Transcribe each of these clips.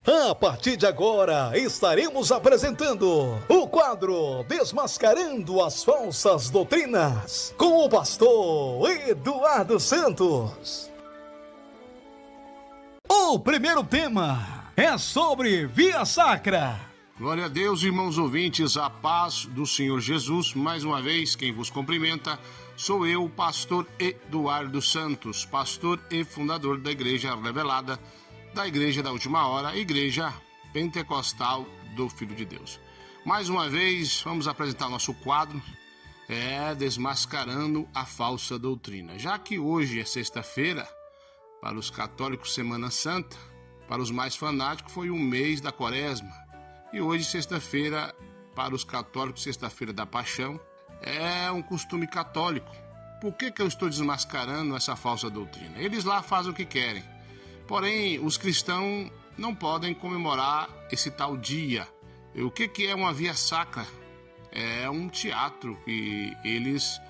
A partir de agora, estaremos apresentando o quadro Desmascarando as Falsas Doutrinas, com o pastor Eduardo Santos. O primeiro tema é sobre Via Sacra. Glória a Deus, irmãos ouvintes, a paz do Senhor Jesus. Mais uma vez, quem vos cumprimenta sou eu, pastor Eduardo Santos, pastor e fundador da Igreja Revelada, da Igreja da Última Hora, Igreja Pentecostal do Filho de Deus. Mais uma vez, vamos apresentar nosso quadro, Desmascarando a Falsa Doutrina. Já que hoje é sexta-feira, para os católicos Semana Santa, para os mais fanáticos foi um mês da Quaresma. E hoje, sexta-feira, para os católicos, sexta-feira da Paixão, é um costume católico. Por que eu estou desmascarando essa falsa doutrina? Eles lá fazem o que querem. Porém, os cristãos não podem comemorar esse tal dia. O que é uma Via Sacra? É um teatro que eles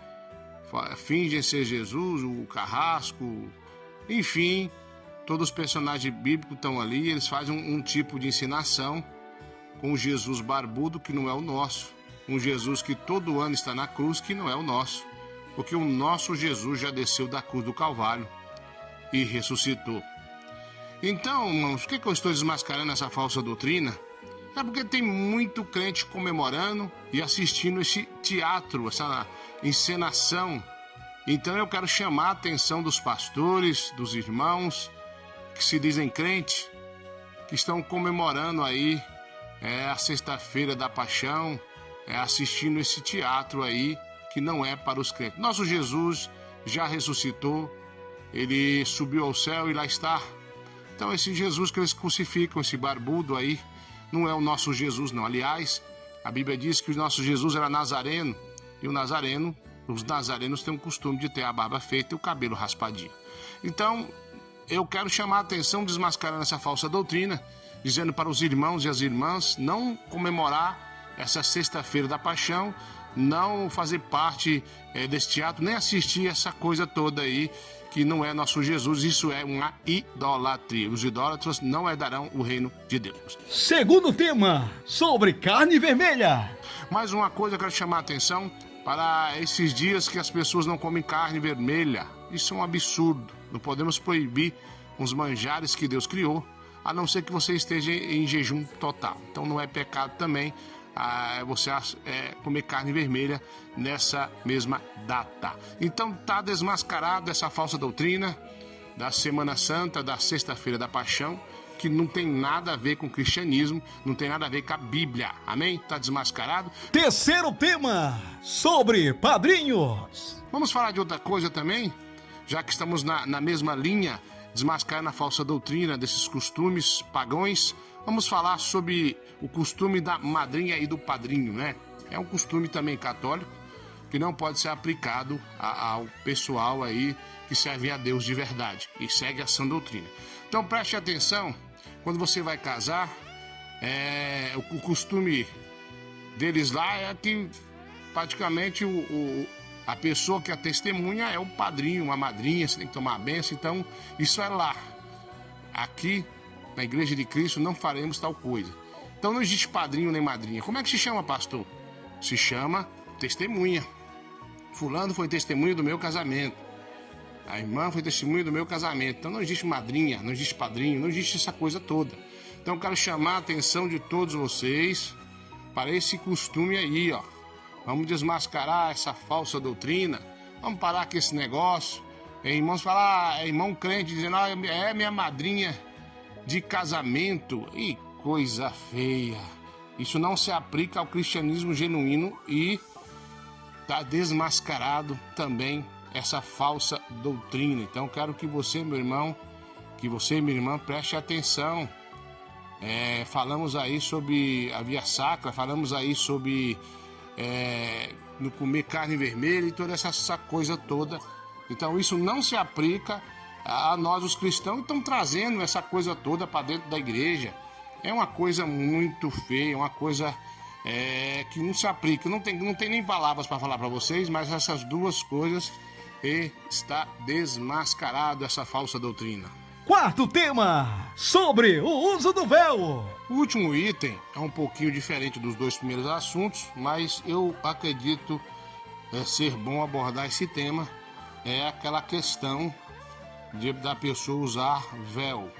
fingem ser Jesus, o Carrasco, enfim, todos os personagens bíblicos estão ali. Eles fazem um tipo de ensinação com o Jesus barbudo, que não é o nosso. Um Jesus que todo ano está na cruz, que não é o nosso. Porque o nosso Jesus já desceu da cruz do Calvário e ressuscitou. Então, irmãos, por que eu estou desmascarando essa falsa doutrina? É porque tem muito crente comemorando e assistindo esse teatro, essa encenação. Então eu quero chamar a atenção dos pastores, dos irmãos que se dizem crentes, que estão comemorando aí a sexta-feira da Paixão, assistindo esse teatro aí que não é para os crentes. Nosso Jesus já ressuscitou, ele subiu ao céu e lá está. Então esse Jesus que eles crucificam, esse barbudo aí, não é o nosso Jesus não. Aliás, a Bíblia diz que o nosso Jesus era nazareno, e os nazarenos têm o costume de ter a barba feita e o cabelo raspadinho. Então, eu quero chamar a atenção, desmascarando essa falsa doutrina, dizendo para os irmãos e as irmãs não comemorar essa sexta-feira da Paixão, não fazer parte desse teatro, nem assistir essa coisa toda aí, que não é nosso Jesus. Isso é uma idolatria. Os idólatras não herdarão o reino de Deus. Segundo tema, sobre carne vermelha. Mais uma coisa eu quero chamar a atenção para esses dias que as pessoas não comem carne vermelha. Isso é um absurdo. Não podemos proibir os manjares que Deus criou, a não ser que você esteja em jejum total. Então não é pecado também você comer carne vermelha nessa mesma data. Então está desmascarado essa falsa doutrina da Semana Santa, da Sexta-feira da Paixão, que não tem nada a ver com o cristianismo, não tem nada a ver com a Bíblia. Amém? Está desmascarado. Terceiro tema, sobre padrinhos. Vamos falar de outra coisa também, já que estamos na mesma linha, desmascarando a falsa doutrina desses costumes pagãos. Vamos falar sobre o costume da madrinha e do padrinho, né? É um costume também católico que não pode ser aplicado ao pessoal aí que serve a Deus de verdade e segue a sã doutrina. Então preste atenção, quando você vai casar, o costume deles lá é que praticamente a pessoa que é a testemunha é o padrinho, a madrinha, você tem que tomar a bênção. Então isso é lá. Aqui na Igreja de Cristo não faremos tal coisa. Então não existe padrinho nem madrinha. Como é que se chama, pastor? Se chama testemunha. Fulano foi testemunha do meu casamento. A irmã foi testemunha do meu casamento. Então não existe madrinha, não existe padrinho, não existe essa coisa toda. Então eu quero chamar a atenção de todos vocês para esse costume aí, ó. Vamos desmascarar essa falsa doutrina. Vamos parar com esse negócio. Irmãos falar, irmão crente dizendo, é minha madrinha de casamento. E coisa feia. Isso não se aplica ao cristianismo genuíno e está desmascarado também essa falsa doutrina. Então quero que você, meu irmão, que você, minha irmã, preste atenção. Falamos aí sobre a Via Sacra, falamos aí sobre no comer carne vermelha e toda essa coisa toda. Então isso não se aplica a nós os cristãos, estão trazendo essa coisa toda para dentro da igreja. É uma coisa muito feia, uma coisa que não se aplica. Não tem nem palavras para falar para vocês, mas essas duas coisas está desmascarado essa falsa doutrina. quarto tema, sobre o uso do véu. O último item é um pouquinho diferente dos dois primeiros assuntos, mas eu acredito ser bom abordar esse tema. É aquela questão da pessoa usar véu.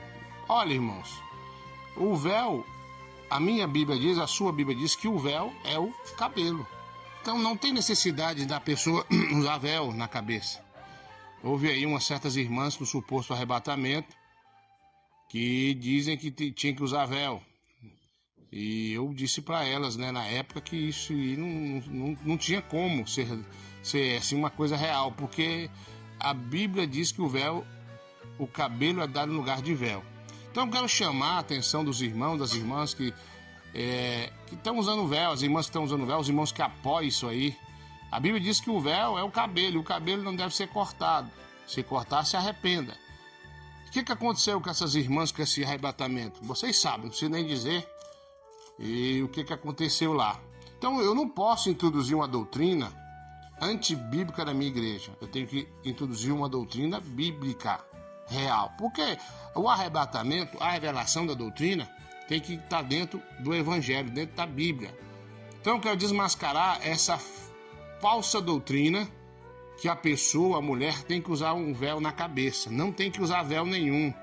Olha, irmãos, o véu, a minha Bíblia diz, a sua Bíblia diz que o véu é o cabelo. Então não tem necessidade da pessoa usar véu na cabeça. Houve aí umas certas irmãs no suposto arrebatamento que dizem que tinha que usar véu. E eu disse para elas, né, na época, que isso não tinha como ser assim, uma coisa real, porque a Bíblia diz que o véu, o cabelo é dado no lugar de véu. Então eu quero chamar a atenção dos irmãos, das irmãs que estão usando véu, as irmãs que estão usando véu, os irmãos que apoiam isso aí. A Bíblia diz que o véu é o cabelo, e o cabelo não deve ser cortado. Se cortar, se arrependa. O que aconteceu com essas irmãs com esse arrebatamento? Vocês sabem, não preciso nem dizer. E o que aconteceu lá? Então eu não posso introduzir uma doutrina antibíblica na minha igreja. Eu tenho que introduzir uma doutrina bíblica, real. Porque o arrebatamento, a revelação da doutrina, tem que estar dentro do Evangelho, dentro da Bíblia. Então eu quero desmascarar essa falsa doutrina que a pessoa, a mulher, tem que usar um véu na cabeça. Não tem que usar véu nenhum.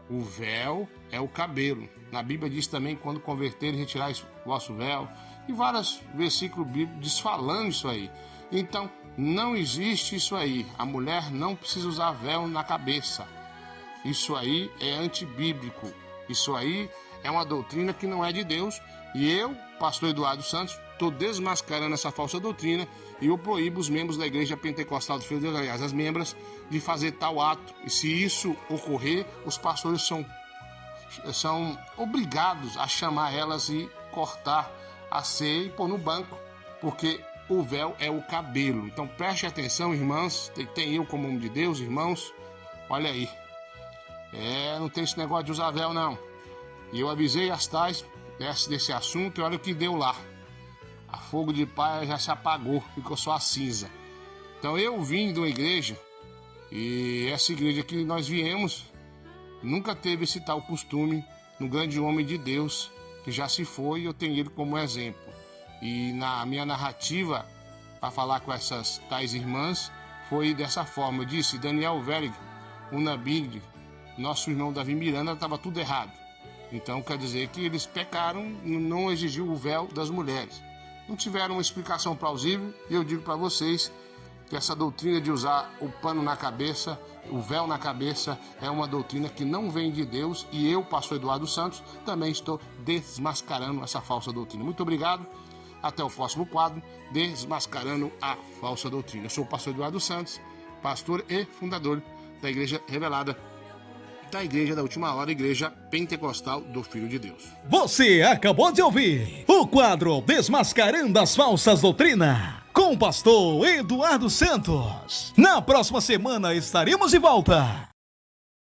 O véu é o cabelo. Na Bíblia diz também que quando converterem, retirar o vosso véu. E vários versículos bíblicos diz falando isso aí. Então, não existe isso aí. A mulher não precisa usar véu na cabeça. Isso aí é antibíblico. Isso aí é uma doutrina que não é de Deus. E eu, pastor Eduardo Santos, estou desmascarando essa falsa doutrina e eu proíbo os membros da Igreja Pentecostal do Filho de Deus, aliás, as membras, de fazer tal ato. E se isso ocorrer, os pastores são obrigados a chamar elas e cortar a ceia e pôr no banco, porque o véu é o cabelo. Então preste atenção, irmãs, tem eu como homem de Deus, irmãos, olha aí. Não tem esse negócio de usar véu, não. E eu avisei as tais desse assunto e olha o que deu lá. A fogo de palha já se apagou, ficou só a cinza. Então eu vim de uma igreja, e essa igreja que nós viemos nunca teve esse tal costume no grande homem de Deus, que já se foi, e eu tenho ele como exemplo. E na minha narrativa, para falar com essas tais irmãs, foi dessa forma. Eu disse, Daniel Verig, Unabing, nosso irmão Davi Miranda, estava tudo errado. Então quer dizer que eles pecaram, não exigiu o véu das mulheres. Não tiveram uma explicação plausível, e eu digo para vocês que essa doutrina de usar o pano na cabeça, o véu na cabeça, é uma doutrina que não vem de Deus, e eu, pastor Eduardo Santos, também estou desmascarando essa falsa doutrina. Muito obrigado, até o próximo quadro, Desmascarando a Falsa Doutrina. Eu sou o pastor Eduardo Santos, pastor e fundador da Igreja Revelada, da Igreja da Última Hora, Igreja Pentecostal do Filho de Deus. Você acabou de ouvir o quadro Desmascarando as Falsas Doutrinas, com o pastor Eduardo Santos. Na próxima semana estaremos de volta.